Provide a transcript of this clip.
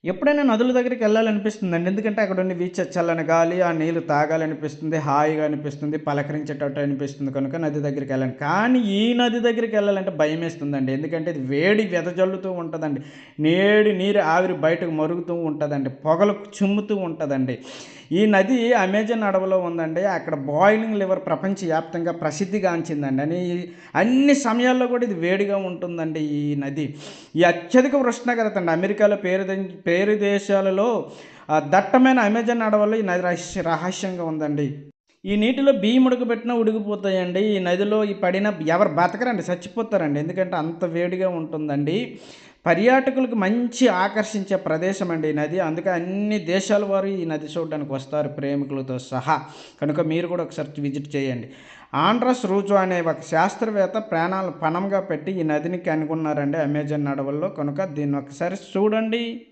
ఎప్పుడైనా నదుల దగ్గరికి వెళ్ళాలనిపిస్తుందండి. ఎందుకంటే అక్కడున్న చల్లని గాలి, ఆ నీళ్ళు తాగాలనిపిస్తుంది, హాయిగా అనిపిస్తుంది, పలకరించేటట్టు అనిపిస్తుంది కనుక నది దగ్గరికెళ్ళాను. కానీ ఈ నది దగ్గరికెళ్ళాలంటే భయమేస్తుందండి. ఎందుకంటే ఇది వేడి వెదజల్లుతూ ఉంటదండి. నీరు ఆవిరి బయటకు మరుగుతూ ఉంటదండి. పొగలు చిమ్ముతూ ఉంటదండి. ఈ నది అమెజాన్ అడవిలో ఉందండి. అక్కడ బాయిలింగ్ లివర్ ప్రపంచవ్యాప్తంగా ప్రసిద్ధిగాంచిందండి. అన్ని సమయాల్లో కూడా ఇది వేడిగా ఉంటుందండి ఈ నది. ఈ అత్యధిక ఉష్ణోగ్రత అండి అమెరికాలో పేరు దేశాలలో దట్టమైన అమెజాన్ అడవుల్లో ఈ నది రహస్యంగా ఉందండి. ఈ నీటిలో బియ్యం ఉడకబెట్టినా ఉడికిపోతాయండి. ఈ నదిలో పడిన ఎవరు బతకరండి, చచ్చిపోతారండి. ఎందుకంటే అంత వేడిగా ఉంటుందండి. పర్యాటకులకు మంచి ఆకర్షించే ప్రదేశం అండి ఈ నది. అందుకే అన్ని దేశాల వారు ఈ నది చూడడానికి వస్తారు ప్రేమికులతో సహా. కనుక మీరు కూడా ఒకసారి విజిట్ చేయండి. ఆండ్రస్ రూజో అనే ఒక శాస్త్రవేత్త ప్రాణాలు పణంగా పెట్టి ఈ నదిని కనుగొన్నారండి అమెజాన్ అడవుల్లో. కనుక దీన్ని ఒకసారి చూడండి.